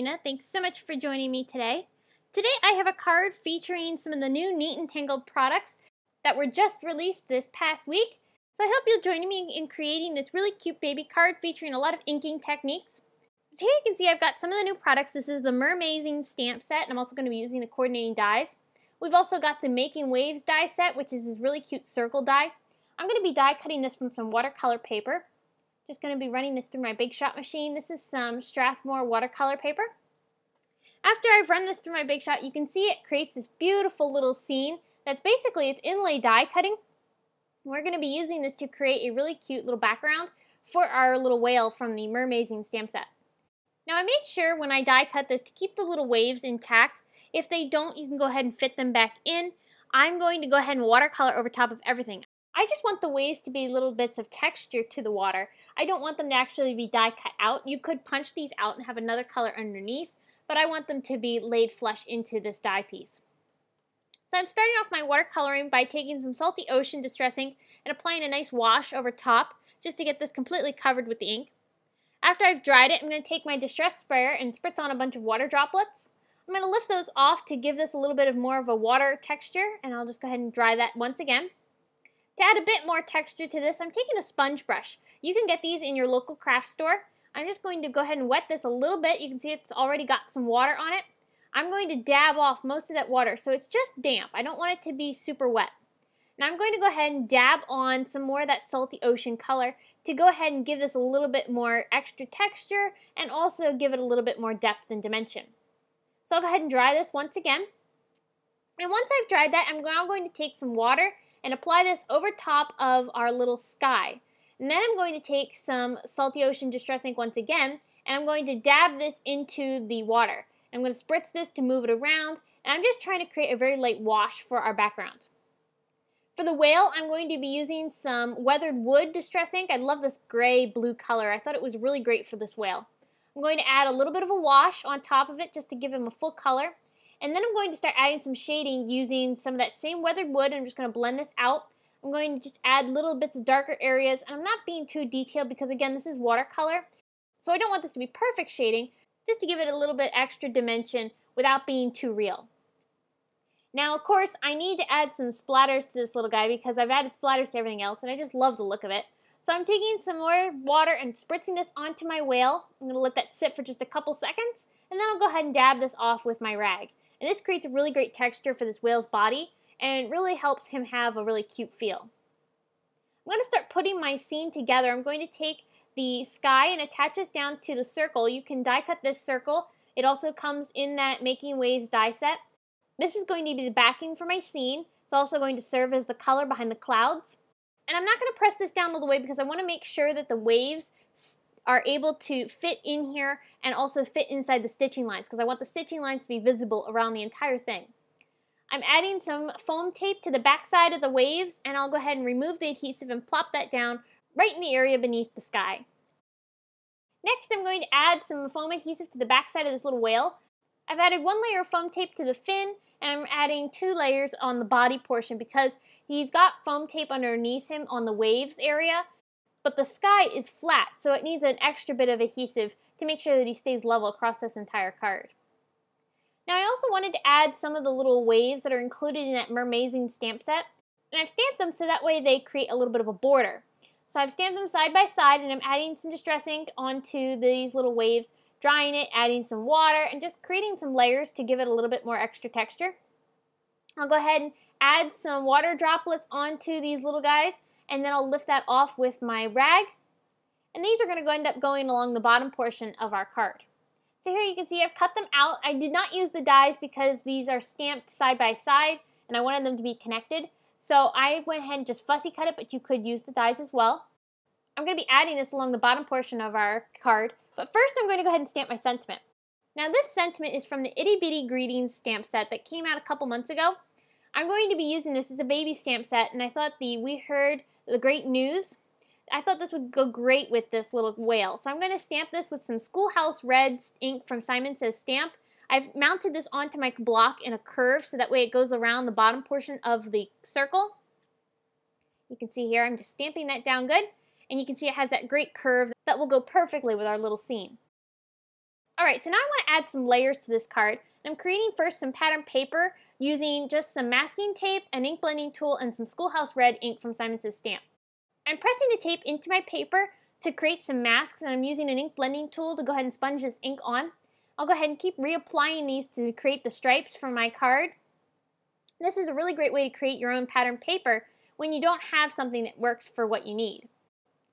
Nina. Thanks so much for joining me today. Today I have a card featuring some of the new Neat and Tangled products that were just released this past week. So I hope you'll join me in creating this really cute baby card featuring a lot of inking techniques. So here you can see I've got some of the new products. This is the Mermazing stamp set, and I'm also going to be using the coordinating dies. We've also got the Making Waves die set, which is this really cute circle die. I'm going to be die cutting this from some watercolor paper. Just going to be running this through my Big Shot machine. This is some Strathmore watercolor paper. After I've run this through my Big Shot, you can see it creates this beautiful little scene that's basically it's inlay die cutting. We're going to be using this to create a really cute little background for our little whale from the Mermazing stamp set. Now I made sure when I die cut this to keep the little waves intact. If they don't, you can go ahead and fit them back in. I'm going to go ahead and watercolor over top of everything. I just want the waves to be little bits of texture to the water. I don't want them to actually be die cut out. You could punch these out and have another color underneath, but I want them to be laid flush into this die piece. So I'm starting off my watercoloring by taking some Salty Ocean Distress ink and applying a nice wash over top just to get this completely covered with the ink. After I've dried it, I'm going to take my distress sprayer and spritz on a bunch of water droplets. I'm going to lift those off to give this a little bit of more of a water texture, and I'll just go ahead and dry that once again. To add a bit more texture to this, I'm taking a sponge brush. You can get these in your local craft store. I'm just going to go ahead and wet this a little bit. You can see it's already got some water on it. I'm going to dab off most of that water so it's just damp. I don't want it to be super wet. Now I'm going to go ahead and dab on some more of that Salty Ocean color to go ahead and give this a little bit more extra texture and also give it a little bit more depth and dimension. So I'll go ahead and dry this once again. And once I've dried that, I'm now going to take some water and apply this over top of our little sky. And then I'm going to take some Salty Ocean Distress ink once again, and I'm going to dab this into the water. I'm going to spritz this to move it around, and I'm just trying to create a very light wash for our background. For the whale, I'm going to be using some Weathered Wood Distress ink. I love this gray-blue color. I thought it was really great for this whale. I'm going to add a little bit of a wash on top of it just to give him a full color. And then I'm going to start adding some shading using some of that same weathered wood. I'm just going to blend this out. I'm going to just add little bits of darker areas. And I'm not being too detailed because, again, this is watercolor. So I don't want this to be perfect shading, just to give it a little bit extra dimension without being too real. Now, of course, I need to add some splatters to this little guy because I've added splatters to everything else, and I just love the look of it. So I'm taking some more water and spritzing this onto my whale. I'm going to let that sit for just a couple seconds, and then I'll go ahead and dab this off with my rag. And this creates a really great texture for this whale's body and really helps him have a really cute feel. I'm going to start putting my scene together. I'm going to take the sky and attach this down to the circle. You can die cut this circle. It also comes in that Making Waves die set. This is going to be the backing for my scene. It's also going to serve as the color behind the clouds. And I'm not going to press this down all the way because I want to make sure that the waves are able to fit in here and also fit inside the stitching lines because I want the stitching lines to be visible around the entire thing. I'm adding some foam tape to the back side of the waves, and I'll go ahead and remove the adhesive and plop that down right in the area beneath the sky. Next, I'm going to add some foam adhesive to the back side of this little whale. I've added one layer of foam tape to the fin, and I'm adding 2 layers on the body portion because he's got foam tape underneath him on the waves area. But the sky is flat, so it needs an extra bit of adhesive to make sure that he stays level across this entire card. Now I also wanted to add some of the little waves that are included in that Mermazing stamp set, and I've stamped them so that way they create a little bit of a border. So I've stamped them side by side, and I'm adding some distress ink onto these little waves, drying it, adding some water, and just creating some layers to give it a little bit more extra texture. I'll go ahead and add some water droplets onto these little guys, and then I'll lift that off with my rag. And these are going to end up going along the bottom portion of our card. So here you can see I've cut them out. I did not use the dies because these are stamped side by side and I wanted them to be connected. So I went ahead and just fussy cut it, but you could use the dies as well. I'm going to be adding this along the bottom portion of our card. But first I'm going to go ahead and stamp my sentiment. Now this sentiment is from the Itty Bitty Greetings stamp set that came out a couple months ago. I'm going to be using this as a baby stamp set, and I thought we heard the great news. I thought this would go great with this little whale. So I'm going to stamp this with some Schoolhouse Red ink from Simon Says Stamp. I've mounted this onto my block in a curve so that way it goes around the bottom portion of the circle. You can see here I'm just stamping that down good, and you can see it has that great curve that will go perfectly with our little scene. Alright, so now I want to add some layers to this card. I'm creating first some pattern paper using just some masking tape, an ink blending tool, and some Schoolhouse Red ink from Simon Says Stamp. I'm pressing the tape into my paper to create some masks, and I'm using an ink blending tool to go ahead and sponge this ink on. I'll go ahead and keep reapplying these to create the stripes for my card. This is a really great way to create your own pattern paper when you don't have something that works for what you need.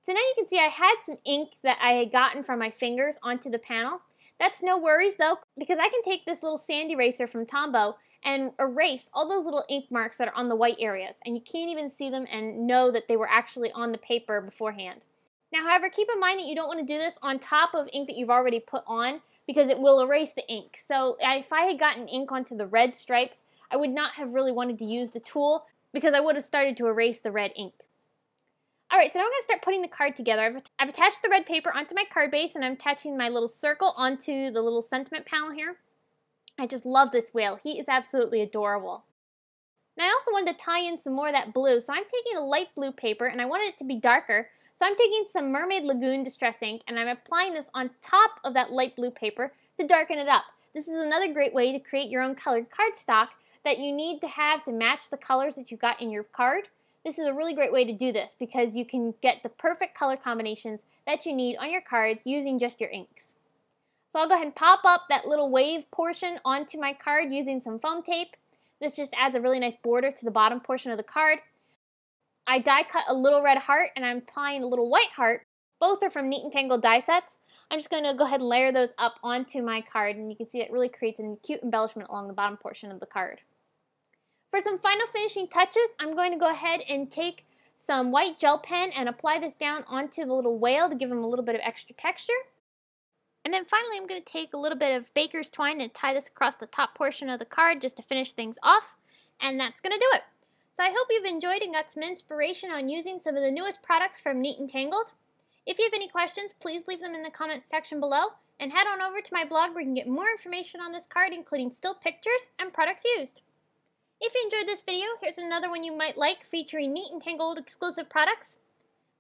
So now you can see I had some ink that I had gotten from my fingers onto the panel. That's no worries though, because I can take this little sand eraser from Tombow and erase all those little ink marks that are on the white areas, and you can't even see them and know that they were actually on the paper beforehand. Now, however, keep in mind that you don't want to do this on top of ink that you've already put on, because it will erase the ink. So if I had gotten ink onto the red stripes, I would not have really wanted to use the tool, because I would have started to erase the red ink. Alright, so now I'm going to start putting the card together. I've attached the red paper onto my card base, and I'm attaching my little circle onto the little sentiment panel here. I just love this whale. He is absolutely adorable. Now I also wanted to tie in some more of that blue, so I'm taking a light blue paper, and I wanted it to be darker, so I'm taking some Mermaid Lagoon Distress ink, and I'm applying this on top of that light blue paper to darken it up. This is another great way to create your own colored cardstock that you need to have to match the colors that you got in your card. This is a really great way to do this because you can get the perfect color combinations that you need on your cards using just your inks. So I'll go ahead and pop up that little wave portion onto my card using some foam tape. This just adds a really nice border to the bottom portion of the card. I die cut a little red heart, and I'm applying a little white heart. Both are from Neat Tangled die sets. I'm just going to go ahead and layer those up onto my card, and you can see it really creates a cute embellishment along the bottom portion of the card. For some final finishing touches, I'm going to go ahead and take some white gel pen and apply this down onto the little whale to give him a little bit of extra texture. And then finally, I'm going to take a little bit of baker's twine and tie this across the top portion of the card just to finish things off. And that's going to do it. So I hope you've enjoyed and got some inspiration on using some of the newest products from Neat Tangled. If you have any questions, please leave them in the comments section below. And head on over to my blog where you can get more information on this card, including still pictures and products used. If you enjoyed this video, here's another one you might like featuring Neat Tangled exclusive products.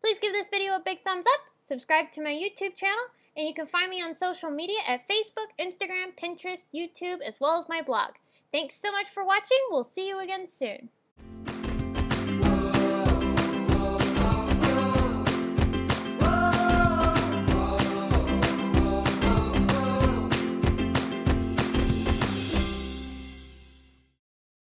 Please give this video a big thumbs up, subscribe to my YouTube channel, and you can find me on social media at Facebook, Instagram, Pinterest, YouTube, as well as my blog. Thanks so much for watching. We'll see you again soon.